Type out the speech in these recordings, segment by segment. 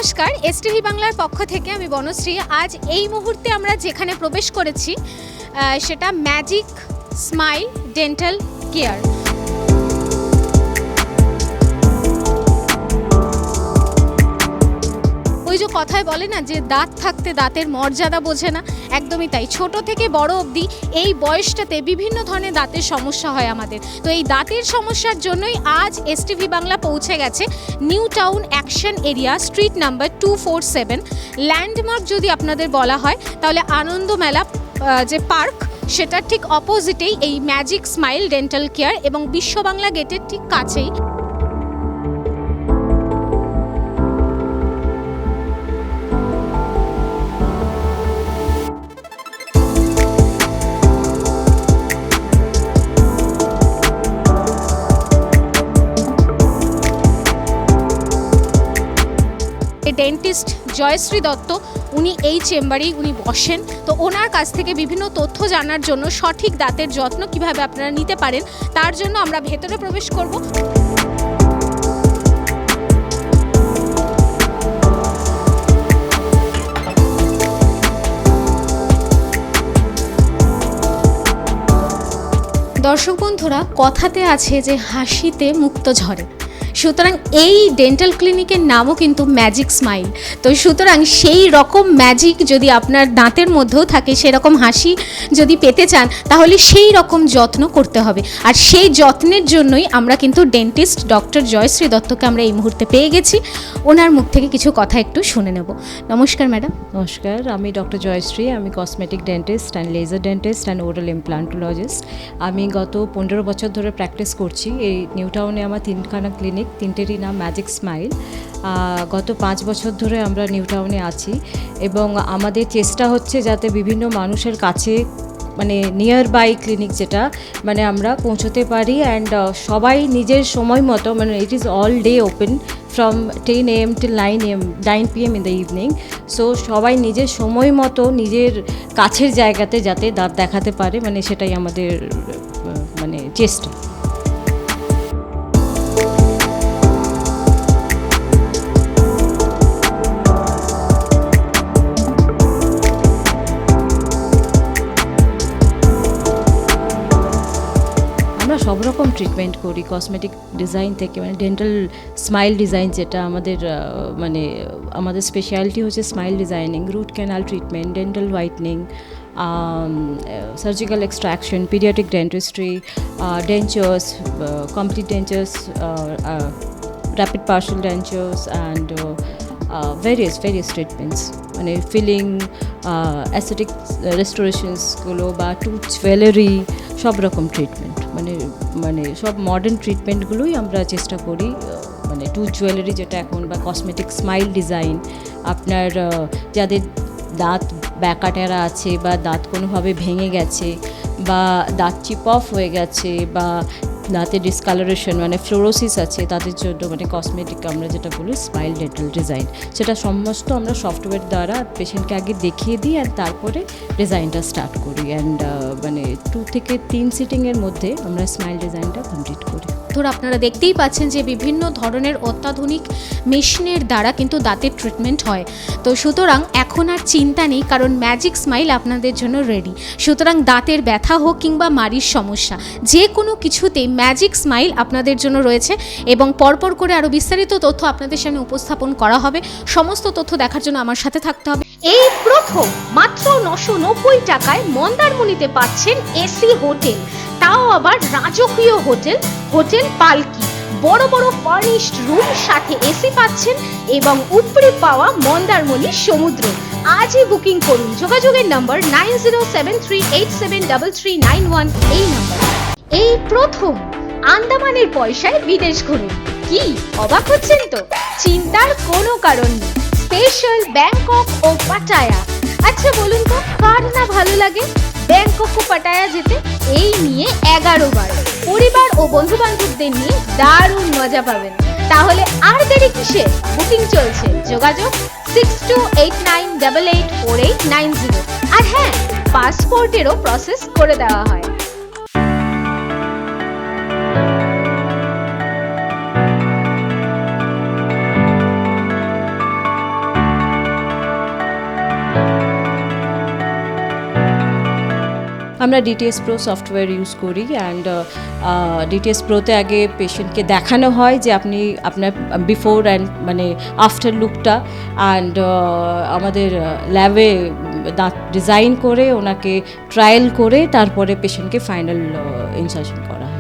নমস্কার, এসটিভি বাংলার পক্ষ থেকে আমি বনশ্রী। আজ এই মুহূর্তে আমরা যেখানে প্রবেশ করেছি সেটা ম্যাজিক স্মাইল ডেন্টাল কেয়ার। ওই যে কথায় বলে না যে দাঁত থাকতে দাঁতের মর্যাদা বোঝে না, একদমই তাই। ছোট থেকে বড় অবধি এই বয়সটাতে বিভিন্ন ধরনের দাঁতের সমস্যা হয় আমাদের। তো এই দাঁতের সমস্যার জন্যই আজ এসটিভি বাংলা পৌঁছে গেছে new town action area, street number 247। Landmark যদি আপনাদের বলা হয় তাহলে আনন্দ মেলা যে পার্ক সেটার ঠিক অপোজিটেই এই ম্যাজিক স্মাইল ডেন্টাল কেয়ার এবং বিশ্ব বাংলা গেটের ঠিক কাছেই। ডেন্টিস্ট জয়শ্রী দত্ত, উনি এই চেম্বারেই বসেন। তো ওনার কাছ থেকে বিভিন্ন তথ্য জানার জন্য, সঠিক দাঁতের যত্ন কিভাবে আপনারা নিতে পারেন তার জন্য আমরা ভেতরে প্রবেশ করব। দর্শক বন্ধুরা, কথাতে আছে যে হাসিতে মুক্ত ঝরে, সুতরাং এই ডেন্টাল ক্লিনিকের নামও কিন্তু ম্যাজিক স্মাইল। তো সুতরাং সেই রকম ম্যাজিক যদি আপনার দাঁতের মধ্যেও থাকে, সেরকম হাসি যদি পেতে চান তাহলে সেই রকম যত্ন করতে হবে। আর সেই যত্নের জন্যই আমরা কিন্তু ডেন্টিস্ট ডক্টর জয়শ্রী দত্তকে আমরা এই মুহূর্তে পেয়ে গেছি। ওনার মুখ থেকে কিছু কথা একটু শুনে নেব। নমস্কার ম্যাডাম। নমস্কার, আমি ডক্টর জয়শ্রী। আমি cosmetic dentist and laser dentist and oral implantologist. আমি গত 15 বছর ধরে প্র্যাকটিস করছি। এই নিউ টাউনে আমার 3খানা ক্লিনিক, 3টেরই নাম ম্যাজিক স্মাইল। গত 5 বছর ধরে আমরা নিউ টাউনে আছি এবং আমাদের চেষ্টা হচ্ছে যাতে বিভিন্ন মানুষের কাছে মানে নিয়ার বাই ক্লিনিক যেটা মানে আমরা পৌঁছতে পারি অ্যান্ড সবাই নিজের সময় মতো, মানে it is all day open from 10 AM till 9 PM in the evening. So সবাই নিজের সময় মতো নিজের কাছের জায়গাতে যাতে দাঁত দেখাতে পারে, মানে সেটাই আমাদের মানে চেষ্টা। আমরা সব রকম ট্রিটমেন্ট করি, কসমেটিক ডিজাইন থেকে, মানে ডেন্টাল স্মাইল ডিজাইন যেটা আমাদের মানে আমাদের স্পেশালিটি হচ্ছে smile designing, root canal treatment, dental whitening, surgical extraction, paediatric dentistry, dentures, complete dentures, rapid partial dentures and various treatments, মানে ফিলিং, অ্যাসেটিক রেস্টোরেশনসগুলো বা টুথ জুয়েলারি, সব রকম ট্রিটমেন্ট, মানে সব মডার্ন ট্রিটমেন্টগুলোই আমরা চেষ্টা করি। মানে টুথ জুয়েলারি যেটা এখন, বা কসমেটিক স্মাইল ডিজাইন, আপনার যাদের দাঁত ব্যাকাটেরা আছে বা দাঁত কোনোভাবে ভেঙে গেছে বা দাঁত চিপ অফ হয়ে গেছে বা দাঁতে ডিসকালারেশন মানে ফ্লোরোসিস আছে, তাদের জন্য মানে কসমেটিক আমরা যেটা বলি স্মাইল ডেন্টাল ডিজাইন, সেটা সমস্ত আমরা সফটওয়্যার দ্বারা পেশেন্টকে আগে দেখিয়ে দিই অ্যান্ড তারপরে ডিজাইনটা স্টার্ট করি অ্যান্ড মানে 2 থেকে 3 সিটিংয়ের মধ্যে আমরা স্মাইল ডিজাইনটা কমপ্লিট করি। ধরো আপনারা দেখতেই পাচ্ছেন যে বিভিন্ন ধরনের অত্যাধুনিক মেশিনের দ্বারা কিন্তু দাঁতের ট্রিটমেন্ট হয়। তো সুতরাং এখন আর চিন্তা নেই, কারণ ম্যাজিক স্মাইল আপনাদের জন্য রেডি। সুতরাং দাঁতের ব্যথা হোক কিংবা মাড়ির সমস্যা, যে কোনো কিছুতেই ম্যাজিক স্মাইল আপনাদের জন্য রয়েছে এবং পরপর করে আরও বিস্তারিত তথ্য আপনাদের সামনে উপস্থাপন করা হবে। সমস্ত তথ্য দেখার জন্য আমার সাথে থাকতে হবে। এই প্রথম মাত্র 990 টাকায় মন্দারমণিতে পাচ্ছেন এসি হোটেল, তাও আবার রাজকীয় হোটেল পালকি। বড় বড় ফার্নিশড রুম, সাথে এসি পাচ্ছেন এবং উপরে পাওয়া মন্দারমণির সমুদ্র। আজই বুকিং করুন। যোগাযোগের নম্বর 9073873391, এই নাম্বার। এই প্রথম আন্দামানের পয়সায় বিদেশ ঘুরুন। কি অবাক হচ্ছেন তো? চিন্তার কোনো কারণ নেই। স্পেশাল ব্যাংকক ও পাটায়া। আচ্ছা বলুন তো, কার না ভালো লাগে ব্যাংকক ও পাটায়া যেতে? এই নিয়ে 11 বার পরিবার ও বন্ধু বান্ধবদের নিয়ে দারুণ মজা পাবেন। তাহলে আর দেরি কিসে? বুকিং চলছে। যোগাযোগ 6289884890। আর হ্যাঁ, পাসপোর্টেরও প্রসেস করে দেওয়া হয়। আমরা ডিটিএস প্রো সফটওয়্যার ইউজ করি অ্যান্ড ডিটিএস প্রোতে আগে পেশেন্টকে দেখানো হয় যে আপনি আপনার বিফোর অ্যান্ড মানে আফটার লুকটা অ্যান্ড আমাদের ল্যাবে দাঁত ডিজাইন করে ওনাকে ট্রায়াল করে তারপরে পেশেন্টকে ফাইনাল ইনসার্শন করা হয়।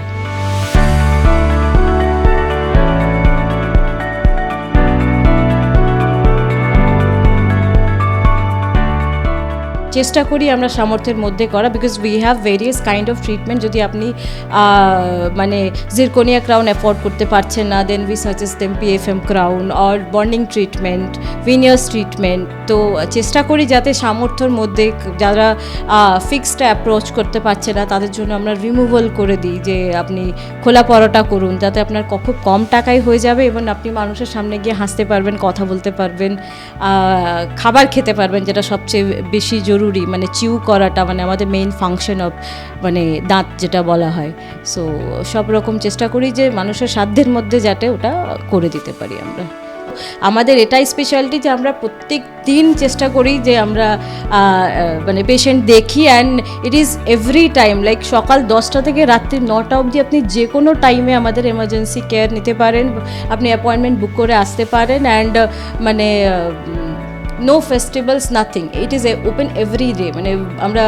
চেষ্টা করি আমরা সামর্থ্যের মধ্যে করা, because we have various kind of treatment. যদি আপনি মানে জিরকোনিয়া ক্রাউন অ্যাফোর্ড করতে পারছেন না, then we suggest them PFM crown or bonding treatment, veneers treatment. তো চেষ্টা করি যাতে সামর্থ্যের মধ্যে যারা ফিক্সড অ্যাপ্রোচ করতে পারছে না তাদের জন্য আমরা রিমুভাল করে দিই, যে আপনি খোলা পরোটা করুন, যাতে আপনার খুব কম টাকায় হয়ে যাবে এবং আপনি মানুষের সামনে গিয়ে হাসতে পারবেন, কথা বলতে পারবেন, খাবার খেতে পারবেন, যেটা সবচেয়ে বেশি জরুরি, মানে চিউ করাটা মানে আমাদের মেইন ফাংশন অফ মানে দাঁত যেটা বলা হয়। সো সব রকম চেষ্টা করি যে মানুষের সাধ্যের মধ্যে যাতে ওটা করে দিতে পারি আমরা। আমাদের এটাই স্পেশালিটি যে আমরা প্রত্যেক দিন চেষ্টা করি যে আমরা মানে পেশেন্ট দেখি and it is every time, like সকাল 10টা থেকে রাত্রি 9টা অবধি আপনি যে কোনো টাইমে আমাদের এমার্জেন্সি কেয়ার নিতে পারেন, আপনি অ্যাপয়েন্টমেন্ট বুক করে আসতে পারেন অ্যান্ড মানে no festivals nothing, it is open every day. মানে আমরা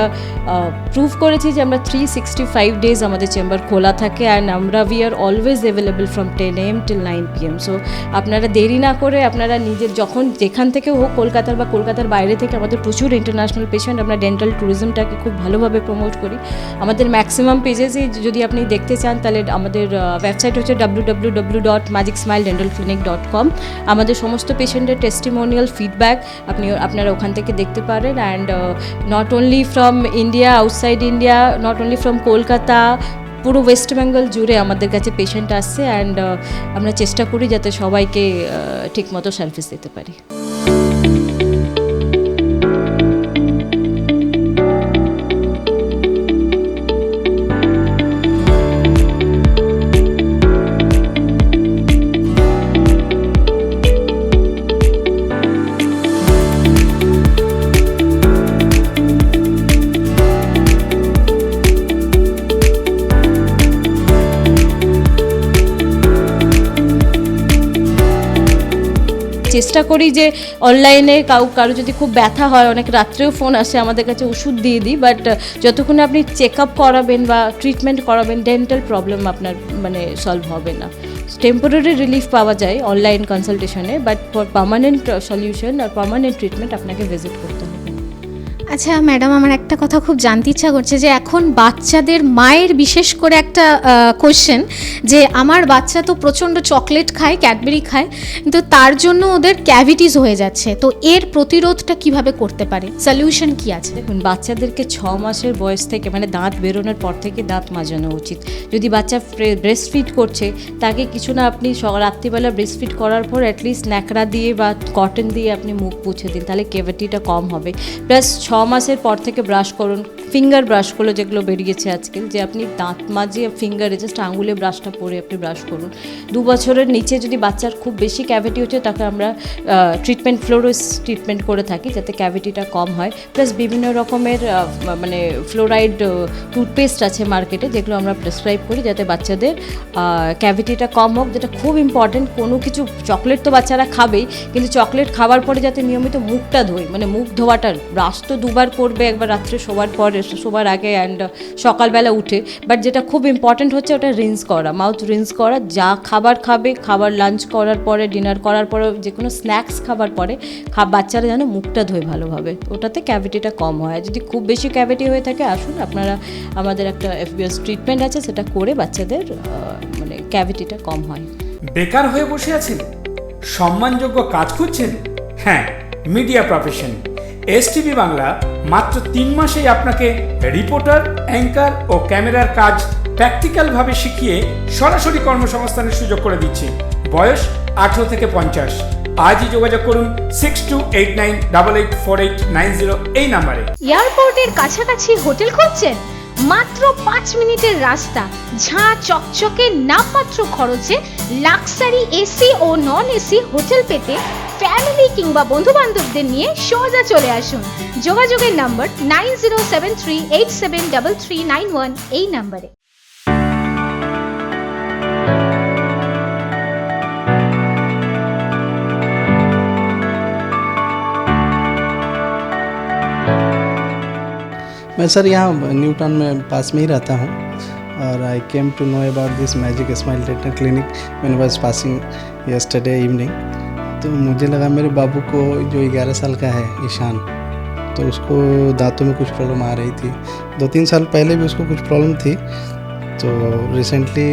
প্রুভ করেছি যে আমরা 365 ডেজ আমাদের চেম্বার খোলা থাকে অ্যান্ড আমরা we are always available from 10 AM till 9 PM। So আপনারা দেরি না করে আপনারা নিজের যখন যেখান থেকে হোক, কলকাতার বা কলকাতার বাইরে থেকে, আমাদের প্রচুর ইন্টারন্যাশনাল পেশেন্ট, আমরা ডেন্টাল ট্যুরিজমটাকে খুব ভালোভাবে প্রমোট করি। আমাদের ম্যাক্সিমাম পেজেসই যদি আপনি দেখতে চান তাহলে আমাদের ওয়েবসাইট হচ্ছে www.magicsmiledentalclinic.com। আমাদের সমস্ত পেশেন্টের টেস্টিমোনিয়াল ফিডব্যাক আপনারা ওখান থেকে দেখতে পারেন and not only from India, outside India, not only from Kolkata, পুরো ওয়েস্ট বেঙ্গল জুড়ে আমাদের কাছে পেশেন্ট আসছে অ্যান্ড আমরা চেষ্টা করি যাতে সবাইকে ঠিকমতো সার্ভিস দিতে পারি। চেষ্টা করি যে অনলাইনে কারো যদি খুব ব্যথা হয়, অনেক রাত্রেও ফোন আসে, আমাদের কাছে ওষুধ দিয়ে দিই, বাট যতক্ষণ আপনি চেক আপ করাবেন বা ট্রিটমেন্ট করাবেন ডেন্টাল প্রবলেম আপনার মানে সলভ হবে না। টেম্পোরারি রিলিফ পাওয়া যায় অনলাইন কনসালটেশনে, বাট ফর পার্মানেন্ট সলিউশন আর পার্মানেন্ট ট্রিটমেন্ট আপনাকে ভিজিট করতে হবে। আচ্ছা ম্যাডাম, আমার একটা কথা খুব জানতে ইচ্ছা করছে যে এখন বাচ্চাদের মায়ের বিশেষ করে একটা কোশ্চেন, যে আমার বাচ্চা তো প্রচণ্ড চকলেট খায়, ক্যাডবেরি খায়, কিন্তু তার জন্য ওদের ক্যাভিটিস হয়ে যাচ্ছে, তো এর প্রতিরোধটা কিভাবে করতে পারে, সলিউশন কি আছে? দেখুন, বাচ্চাদেরকে 6 মাসের বয়স থেকে মানে দাঁত বেরোনোর পর থেকে দাঁত মাজানো উচিত। যদি বাচ্চা ব্রেস্ট ফিড করছে তাকে কিছু না, আপনি রাত্রিবেলা ব্রেস্ট ফিড করার পর অ্যাটলিস্ট ন্যাকড়া দিয়ে বা কটন দিয়ে আপনি মুখ মুছে দিন, তাহলে ক্যাভিটিটা কম হবে। প্লাস 6 মাসের পর থেকে ব্রাশ করুন, ফিঙ্গার ব্রাশগুলো যেগুলো বেরিয়েছে আজকাল, যে আপনি দাঁত মাজিয়ে ফিঙ্গারে জাস্ট আঙুলে ব্রাশটা পরে আপনি ব্রাশ করুন। 2 বছরের নিচে যদি বাচ্চার খুব বেশি ক্যাভিটি হচ্ছে তাকে আমরা ট্রিটমেন্ট ফ্লোরোস ট্রিটমেন্ট করে থাকি যাতে ক্যাভিটিটা কম হয়। প্লাস বিভিন্ন রকমের মানে ফ্লোরাইড টুথপেস্ট আছে মার্কেটে, যেগুলো আমরা প্রেসক্রাইব করি যাতে বাচ্চাদের ক্যাভিটিটা কম হোক, যেটা খুব ইম্পর্টেন্ট। কোনো কিছু চকলেট তো বাচ্চারা খাবেই, কিন্তু চকলেট খাওয়ার পরে যাতে নিয়মিত মুখটা ধোয়, মানে মুখ ধোয়াটা, ব্রাশ তো 2বার করবে, একবার রাত্রে শোবার পর, শোবার আগে অ্যান্ড সকালবেলা উঠে, বাট যেটা খুব ইম্পর্টেন্ট হচ্ছে ওটা রিন্স করা, মাউথ রিন্স করা। যা খাবার খাবে, খাবার লাঞ্চ করার পরে, ডিনার করার পরে, যে কোনো স্ন্যাক্স খাবার পরে বাচ্চারা যেন মুখটা ধোয় ভালোভাবে, ওটাতে ক্যাভিটিটা কম হয়। যদি খুব বেশি ক্যাভিটি হয়ে থাকে, আসুন আপনারা, আমাদের একটা FBS ট্রিটমেন্ট আছে, সেটা করে বাচ্চাদের মানে ক্যাভিটিটা কম হয়। বেকার হয়ে বসে আছেন, সম্মানযোগ্য কাজ খুঁজছেন? হ্যাঁ, মিডিয়া প্রফেশন এসটিভি বাংলা মাত্র 3 মাসেই আপনাকে রিপোর্টার, অ্যাঙ্কার ও ক্যামেরার কাজ প্র্যাকটিক্যালভাবে শিখিয়ে সরাসরি কর্মসংস্থানের সুযোগ করে দিচ্ছে। বয়স 18 থেকে 50। আজই যোগাযোগ করুন 6289884890 এই নাম্বারে। এয়ারপোর্টের কাছাকাছি হোটেল খুঁজছেন? মাত্র 5 মিনিটের রাস্তা, ঝাঁ চকচকে নামমাত্র খরচে লাক্সারি এসি ও নন এসি হোটেল পেতে ফ্যামিলি কিংবা বন্ধু বান্ধবদের নিয়ে সোজা চলে আসুন। যোগাযোগের নম্বর 9073873391 এই নম্বরে। मैं सर यहाँ न्यू टाउन में पास में ही रहता हूँ और I came to know about this magic smile dental clinic when was passing yesterday evening. तो मुझे लगा मेरे बाबू को जो 11 साल का है ईशान, तो उसको दांतों में कुछ प्रॉब्लम आ रही थी। 2-3 साल पहले भी उसको कुछ प्रॉब्लम थी, तो रिसेंटली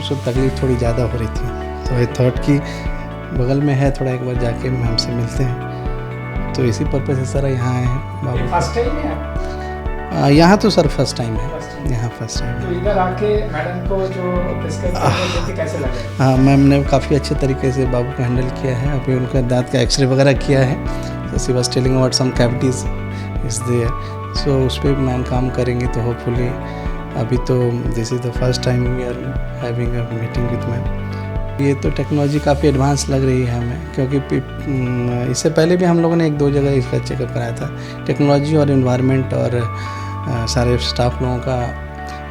उसको तकलीफ़ थोड़ी ज़्यादा हो रही थी। तो आई थॉट कि बगल में है, थोड़ा एक बार जाके हमसे मिलते हैं। तो इसी पर्पज़ से सर यहाँ आए हैं बाबू। फर्स्ट टाइम है आप? यहाँ तो सर फर्स्ट टाइम है, यहाँ फर्स्ट टाइम तो है। इधर आके मैडम को जो प्रिस्क्राइब करके कैसे लगा? हाँ, मैम ने काफ़ी अच्छे तरीके से बाबू को हैंडल किया है। अभी उनका दांत का एक्सरे वगैरह किया है, तो she was telling about some cavities is there, so उस पर मैम काम करेंगे। तो होपफुली अभी तो this is the first time we are having a meeting with ma'am. ये तो टेक्नोलॉजी काफ़ी एडवांस लग रही है हमें, क्योंकि इससे पहले भी हम लोगों ने 1-2 जगह इसका चेकअप कराया था। टेक्नोलॉजी और एनवायरनमेंट और सारे स्टाफ लोगों का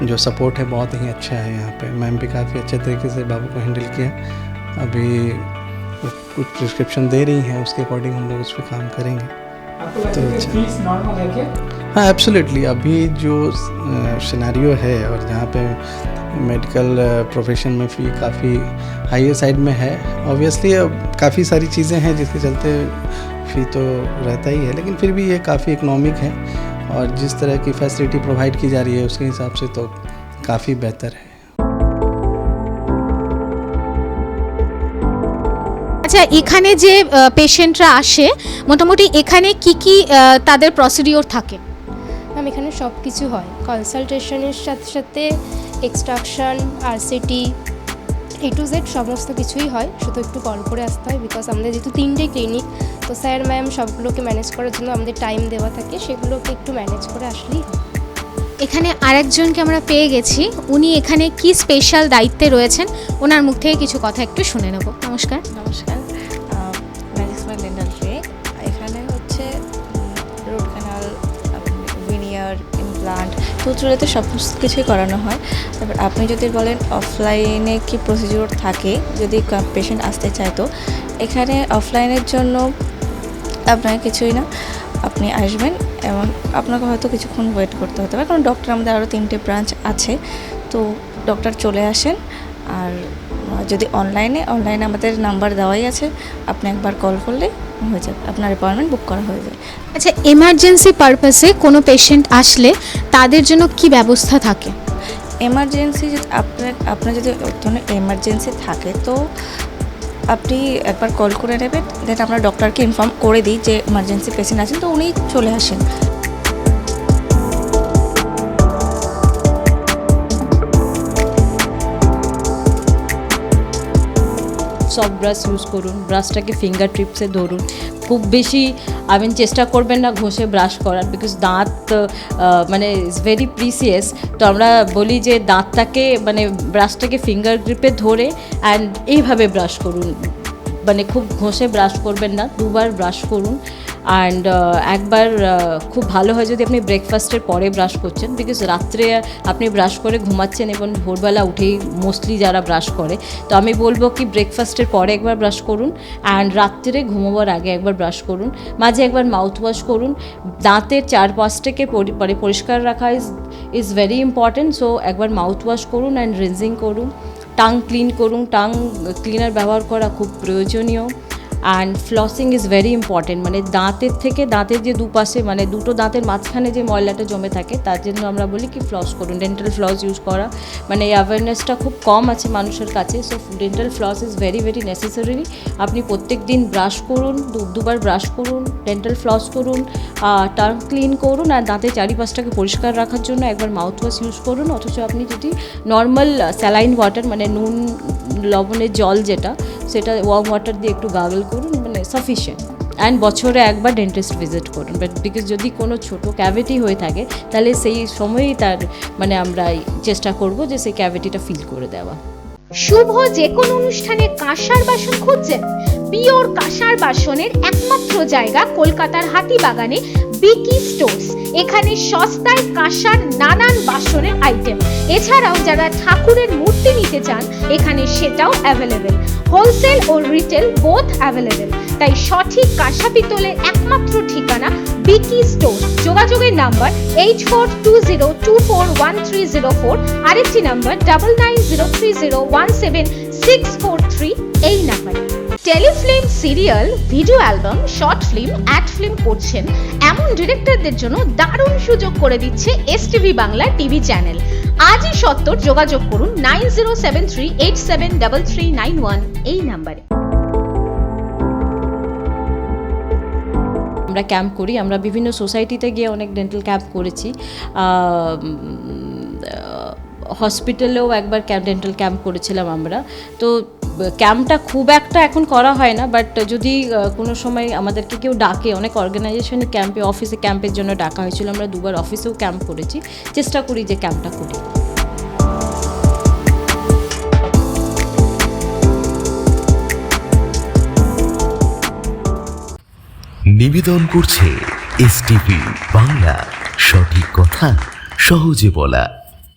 जो सपोर्ट है बहुत ही अच्छा है यहाँ पे। मैम भी काफ़ी अच्छे तरीके से बाबू को हैंडल किया। अभी कुछ प्रिस्क्रिप्शन दे रही हैं, उसके अकॉर्डिंग हम लोग उस पर काम करेंगे। आपको लगता है कि फीस नॉर्मल है क्या? हाँ, एब्सोल्युटली। अभी जो सिनेरियो है और जहाँ पे मेडिकल प्रोफेशन में फ़ी काफ़ी हाई साइड में है, ऑब्वियसली काफ़ी सारी चीज़ें हैं जिसके चलते फ़ी तो रहता ही है, लेकिन फिर भी ये काफ़ी इकोनॉमिक है और जिस तरह की फैसिलिटी प्रोवाइड की जा रही है उसके हिसाब से तो काफ़ी बेहतर है। আচ্ছা, এখানে যে পেশেন্টরা আসে মোটামুটি এখানে কি কি তাদের প্রসিডিওর থাকে? ম্যাম এখানে সব কিছু হয়, কনসালটেশনের সাথে সাথে extraction, RCT, A to Z সমস্ত কিছুই হয়। শুধু একটু কল করে আসতে হয়, বিকজ আমাদের যেহেতু 3টে ক্লিনিক, তো স্যার ম্যাম সবগুলোকে ম্যানেজ করার জন্য আমাদের টাইম দেওয়া থাকে, সেগুলোকে একটু ম্যানেজ করে আসলেই হয়। এখানে আরেকজনকে আমরা পেয়ে গেছি, উনি এখানে কি স্পেশাল দায়িত্বে রয়েছেন ওনার মুখ থেকে কিছু কথা একটু শুনে নেব। নমস্কার। নমস্কার, ম্যাজিক স্মাইল ডেন্টাল ক্লিনিক। এখানে হচ্ছে রুট ক্যানাল, ভিনিয়ার, ইমপ্লান্ট, টুথরোলেতে সমস্ত কিছুই করানো হয়। তারপর আপনি যদি বলেন অফলাইনে কি প্রসিডিওর থাকে, যদি পেশেন্ট আসতে চায়, তো এখানে অফলাইনের জন্য আপনার কিছুই না, আপনি আসবেন এবং আপনাকে হয়তো কিছুক্ষণ ওয়েট করতে হতে পারে, কারণ ডক্টর আমাদের আরও 3টে ব্রাঞ্চ আছে, তো ডক্টর চলে আসেন। আর যদি অনলাইনে আমাদের নাম্বার দেওয়াই আছে, আপনি একবার কল করলে হয়ে যাবে, আপনার অ্যাপয়েন্টমেন্ট বুক করা হয়ে যাবে। আচ্ছা, এমার্জেন্সি পারপাসে কোনো পেশেন্ট আসলে তাদের জন্য কি ব্যবস্থা থাকে? এমার্জেন্সি আপনার যদি ধরুন এমার্জেন্সি থাকে, তো আপনি একবার কল করে নেবেন, দেন আমরা ডক্টরকে ইনফর্ম করে দিই যে এমার্জেন্সি পেশেন্ট আছেন, তো উনি চলে আসেন। সফট ব্রাশ ইউজ করুন, ব্রাশটাকে ফিঙ্গার টিপসে ধরুন, খুব বেশি চেষ্টা করবেন না ঘষে ব্রাশ করার, বিকজ দাঁত মানে ইজ ভেরি প্রিসিয়াস। তো আমরা বলি যে দাঁতটাকে ব্রাশটাকে ফিঙ্গার গ্রিপে ধরে অ্যান্ড এইভাবে ব্রাশ করুন, খুব ঘষে ব্রাশ করবেন না, 2বার ব্রাশ করুন। অ্যান্ড একবার খুব ভালো হয় যদি আপনি ব্রেকফাস্টের পরে ব্রাশ করছেন, বিকজ রাত্রে আপনি ব্রাশ করে ঘুমাচ্ছেন এবং ভোরবেলা উঠেই মোস্টলি যারা ব্রাশ করে, তো আমি বলবো কি ব্রেকফাস্টের পরে একবার ব্রাশ করুন অ্যান্ড রাত্রে ঘুমোবার আগে একবার ব্রাশ করুন, মাঝে একবার মাউথ ওয়াশ করুন। দাঁতের চারপাশটাকে পরিষ্কার রাখা ইজ ভেরি ইম্পর্ট্যান্ট, সো একবার মাউথ ওয়াশ করুন অ্যান্ড রিনজিং করুন। টাং ক্লিন করুন, টাং ক্লিনার ব্যবহার করা খুব প্রয়োজনীয়। And flossing is very important, দাঁতের থেকে দাঁতের যে দুপাশে দুটো দাঁতের মাঝখানে যে ময়লাটা জমে থাকে, তার জন্য আমরা বলি কি ফ্লস করুন, ডেন্টাল ফ্লস ইউজ করা। এই অ্যাওয়ারনেসটা খুব কম আছে মানুষের কাছে, so dental floss is very very necessary. আপনি প্রত্যেক দিন ব্রাশ করুন, 2বার ব্রাশ করুন, ডেন্টাল ফ্লস করুন, টাং ক্লিন করুন, আর দাঁতের চারিপাশটাকে পরিষ্কার রাখার জন্য একবার মাউথ ওয়াশ ইউজ করুন। অথচ আপনি যদি নর্মাল স্যালাইন ওয়াটার নুন লবণের জল যেটা, সেটা ওয়ার্ম ওয়াটার দিয়ে একটু গাগল করুন, সাফিসিয়েন্ট। অ্যান্ড বছরে একবার ডেন্টিস্ট ভিজিট করুন, বিকজ যদি কোনো ছোটো ক্যাভিটি হয়ে থাকে তাহলে সেই সময়ই তার আমরা চেষ্টা করব যে সেই ক্যাভিটিটা ফিল করে দেওয়া। শুভ যে কোনো অনুষ্ঠানে কাঁসার বাসন খুঁজছেন? পিওর কাঁসার বাসনের একমাত্র জায়গা কলকাতার হাতিবাগানে বিকি স্টোর্স। এখানে সস্তায় কাঁসার নানান বাসনের আইটেম, এছাড়াও যারা ঠাকুরের মূর্তি নিতে চান এখানে সেটাও অ্যাভেলেবেল। হোলসেল ও রিটেল বোথ অ্যাভেলেবেল। তাই সঠিক কাঁসা পিতলের একমাত্র ঠিকানা বিকি স্টোর। যোগাযোগের নাম্বার 8420241304, আরেকটি নাম্বার 9903017643 এই নাম্বারে। Telefilm, serial, video album, short film, ad film করছেন এমন ডিরেক্টরদের জন্য দারুণ সুযোগ করে দিচ্ছে এসটিভি বাংলা টিভি চ্যানেল। আজই সত্তর যোগাযোগ করুন 9073873391 এই নাম্বারে। আমরা ক্যাম্প করি, আমরা বিভিন্ন সোসাইটিতে গিয়ে অনেক ডেন্টাল ক্যাম্প করেছি, হসপিটালেও একবার ডেন্টাল ক্যাম্প করেছিলাম আমরা। তো ক্যাম্পটা খুব একটা এখন করা হয় না, বাট যদি কোনো সময় আমাদেরকে কেউ ডাকে, অনেক অর্গানাইজেশনে ক্যাম্পে, অফিসে ক্যাম্পের জন্য ডাকা হয়েছিল, আমরা দুবার অফিসেও ক্যাম্প করেছি, চেষ্টা করি যে ক্যাম্পটা করি। নিবেদন করছে এসটিভি বাংলা, সঠিক কথা সহজে বলা।